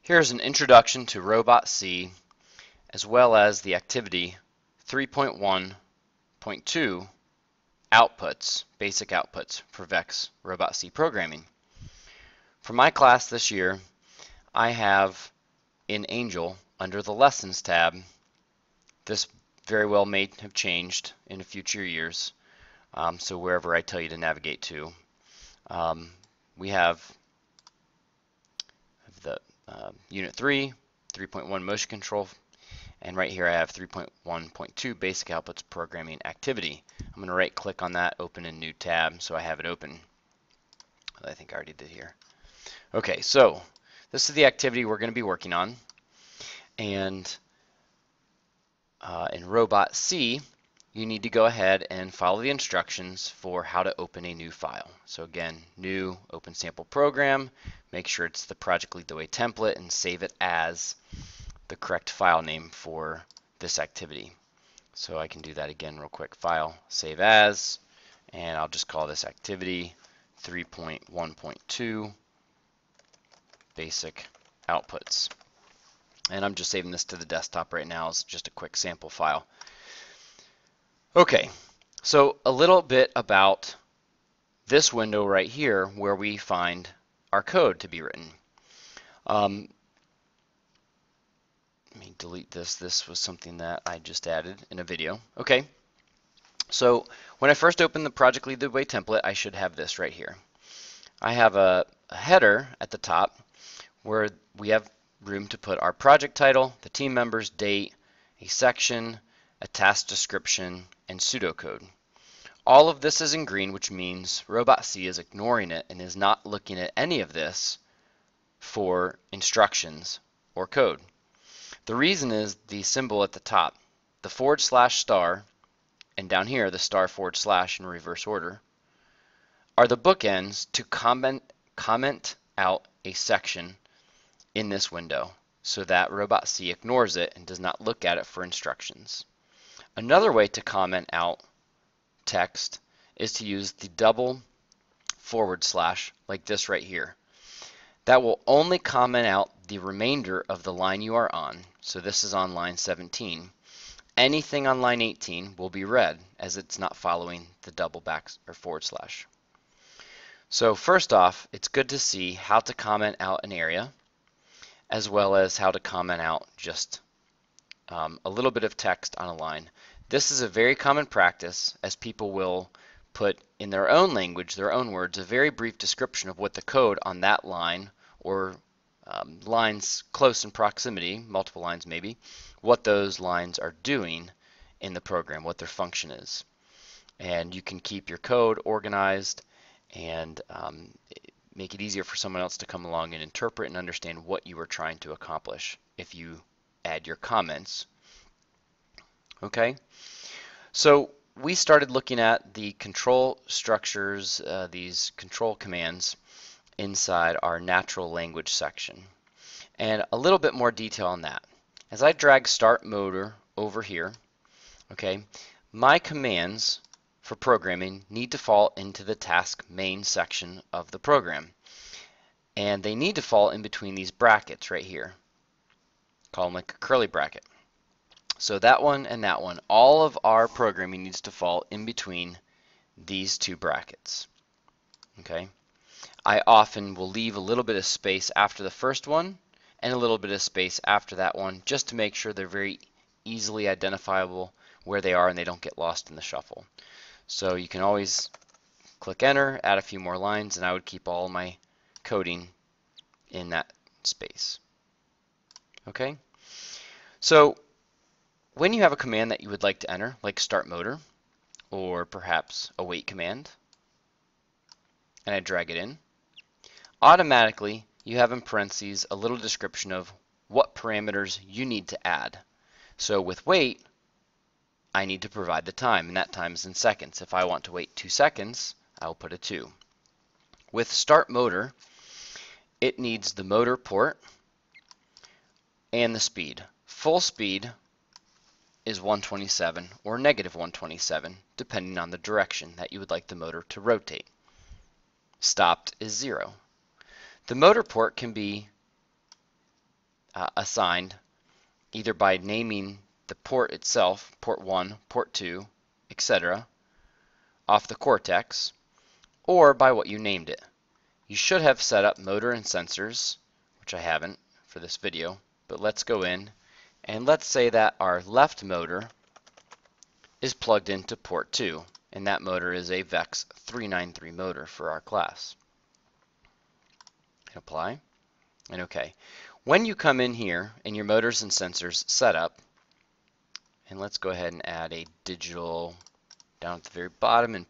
Here's an introduction to Robot C as well as the activity 3.1.2 outputs, basic outputs for VEX Robot C programming. For my class this year, I have in Angel under the Lessons tab. This very well may have changed in future years, so wherever I tell you to navigate to. We have the Unit 3, 3.1 motion control, and right here I have 3.1.2 basic outputs programming activity. I'm going to right click on that, open a new tab so I have it open. I think I already did here. Okay, so this is the activity we're going to be working on, and in Robot C you need to go ahead and follow the instructions for how to open a new file. So again, new open sample program, make sure it's the Project Lead the Way template and save it as the correct file name for this activity. So I can do that again real quick. File, save as, and I'll just call this activity 3.1.2 basic outputs. And I'm just saving this to the desktop right now as just a quick sample file. Okay, so a little bit about this window right here where we find our code to be written. Let me delete this. This was something that I just added in a video. Okay, so when I first open the Project Lead the Way template, I should have this right here. I have a header at the top where we have room to put our project title, the team members, date, a section, a task description, and pseudocode. All of this is in green, which means Robot C is ignoring it and is not looking at any of this for instructions or code. The reason is the symbol at the top, the /* and down here the */ in reverse order, are the bookends to comment out a section in this window so that Robot C ignores it and does not look at it for instructions. Another way to comment out text is to use the double / like this right here. That will only comment out the remainder of the line you are on. So this is on line 17. Anything on line 18 will be red as it's not following the double /. So first off, it's good to see how to comment out an area as well as how to comment out just a little bit of text on a line. This is a very common practice as people will put in their own language, their own words, a very brief description of what the code on that line or lines close in proximity, multiple lines maybe, what those lines are doing in the program, what their function is. And you can keep your code organized and make it easier for someone else to come along and interpret and understand what you are trying to accomplish if you add your comments. Okay, so we started looking at the control structures, these control commands inside our natural language section. And a little bit more detail on that. As I drag start motor over here, okay, my commands for programming need to fall into the task main section of the program. And they need to fall in between these brackets right here. Call them like a curly bracket. So that one and that one, all of our programming needs to fall in between these two brackets. Okay. I often will leave a little bit of space after the first one and a little bit of space after that one just to make sure they're very easily identifiable where they are and they don't get lost in the shuffle. So you can always click enter, add a few more lines, and I would keep all my coding in that space. Okay. So when you have a command that you would like to enter, like start motor, or perhaps a wait command, and I drag it in, automatically you have in parentheses a little description of what parameters you need to add. So with wait, I need to provide the time, and that time is in seconds. If I want to wait 2 seconds, I will put a 2. With start motor, it needs the motor port and the speed. Full speed is 127 or -127, depending on the direction that you would like the motor to rotate. Stopped is 0. The motor port can be assigned either by naming the port itself, port 1, port 2, etc., off the Cortex, or by what you named it. You should have set up motor and sensors, which I haven't for this video, but let's go in and let's say that our left motor is plugged into port 2, and that motor is a VEX 393 motor for our class. Apply, and OK. When you come in here and your motors and sensors set up, and let's go ahead and add a digital down at the very bottom in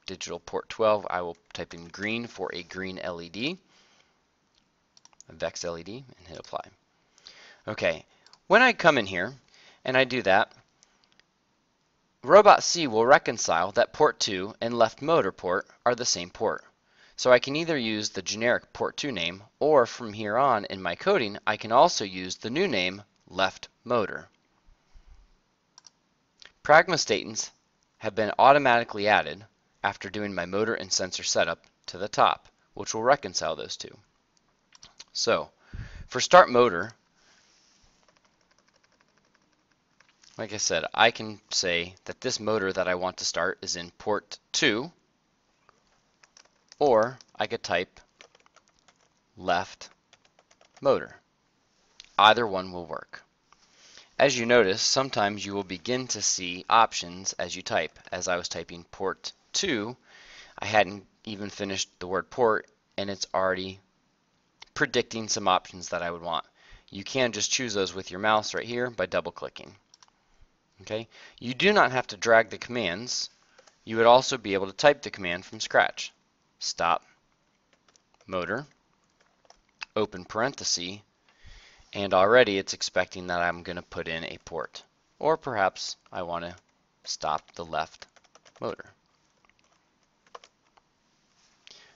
digital port 12, I will type in green for a green LED, a VEX LED, and hit apply. OK, when I come in here and I do that, Robot C will reconcile that port 2 and left motor port are the same port. So I can either use the generic port 2 name, or from here on in my coding, I can also use the new name left motor. Pragmastatins have been automatically added after doing my motor and sensor setup to the top, which will reconcile those two. So for start motor, like I said, I can say that this motor that I want to start is in port 2, or I could type left motor. Either one will work. As you notice, sometimes you will begin to see options as you type. As I was typing port 2, I hadn't even finished the word port, and it's already predicting some options that I would want. You can just choose those with your mouse right here by double-clicking. Okay? You do not have to drag the commands. You would also be able to type the command from scratch. Stop motor, open parenthesis, and already it's expecting that I'm going to put in a port. Or perhaps I want to stop the left motor.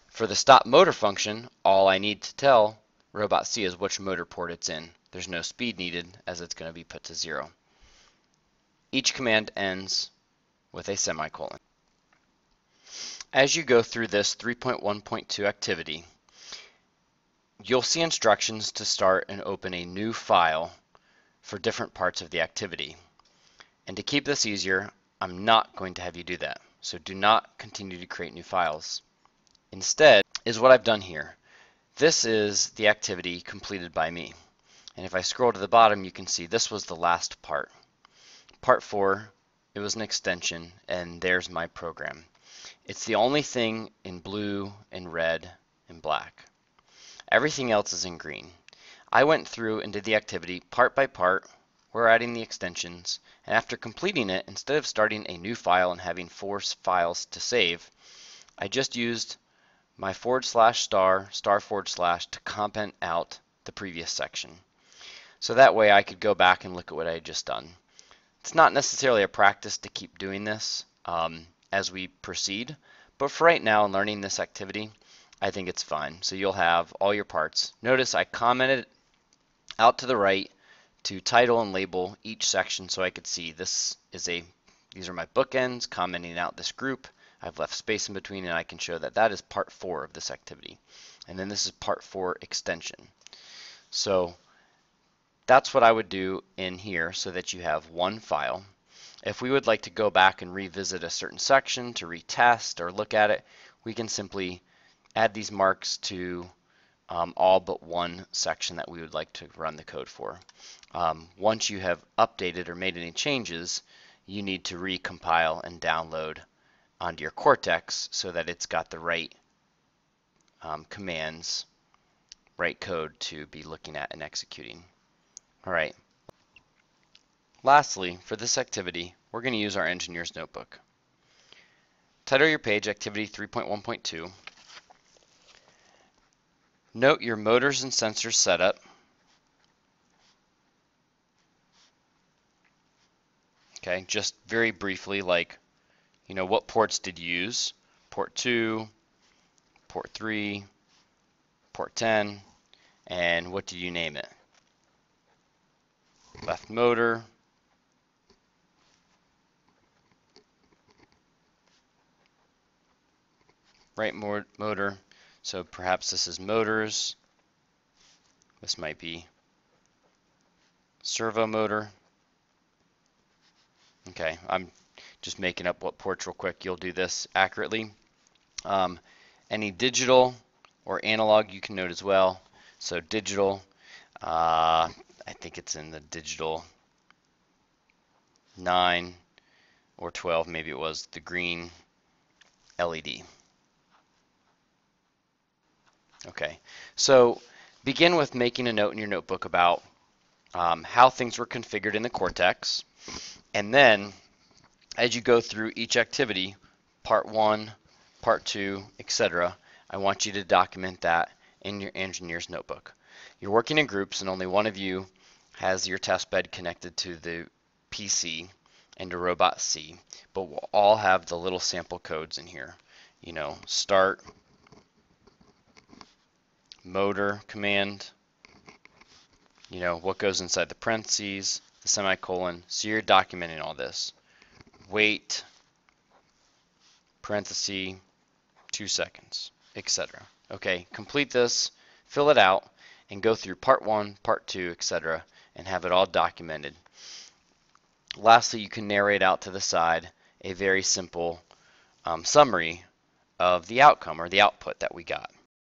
For the stop motor function, all I need to tell Robot C is which motor port it's in. There's no speed needed as it's going to be put to 0. Each command ends with a semicolon. As you go through this 3.1.2 activity, you'll see instructions to start and open a new file for different parts of the activity. And to keep this easier, I'm not going to have you do that. So do not continue to create new files. Instead is what I've done here. This is the activity completed by me. And if I scroll to the bottom, you can see this was the last part. Part 4, it was an extension, and there's my program. It's the only thing in blue and red and black. Everything else is in green. I went through and did the activity part by part. We're adding the extensions, and after completing it, instead of starting a new file and having 4 files to save, I just used my / * to comment out the previous section. So that way I could go back and look at what I had just done. It's not necessarily a practice to keep doing this as we proceed, but for right now in learning this activity, I think it's fine. So you'll have all your parts. Notice I commented out to the right to title and label each section so I could see these are my bookends, commenting out this group. I've left space in between, and I can show that that is part 4 of this activity. And then this is part 4 extension. So that's what I would do in here so that you have one file. If we would like to go back and revisit a certain section to retest or look at it, we can simply add these marks to all but one section that we would like to run the code for. Once you have updated or made any changes, you need to recompile and download onto your Cortex so that it's got the right commands, right code to be looking at and executing. All right. Lastly, for this activity, we're going to use our engineer's notebook. Title your page Activity 3.1.2. Note your motors and sensors setup. Okay, just very briefly, like, what ports did you use? Port 2, port 3, port 10, and what did you name it? Left motor, right motor. So perhaps this is motors. This might be servo motor. Okay, I'm just making up what ports real quick. You'll do this accurately. Any digital or analog you can note as well. So digital, I think it's in the digital 9 or 12, maybe it was the green LED. Okay, so begin with making a note in your notebook about how things were configured in the Cortex, and then as you go through each activity, part 1, part 2, etc., I want you to document that in your engineer's notebook. You're working in groups and only one of you has your test bed connected to the PC and a robot C, but we'll all have the little sample codes in here. You know, start, motor command, you know, what goes inside the parentheses, the semicolon, so you're documenting all this. Wait, parenthesis, 2 seconds, etc. Okay, complete this, fill it out, and go through part 1, part 2, etc., and have it all documented. Lastly, you can narrate out to the side a very simple summary of the outcome or the output that we got.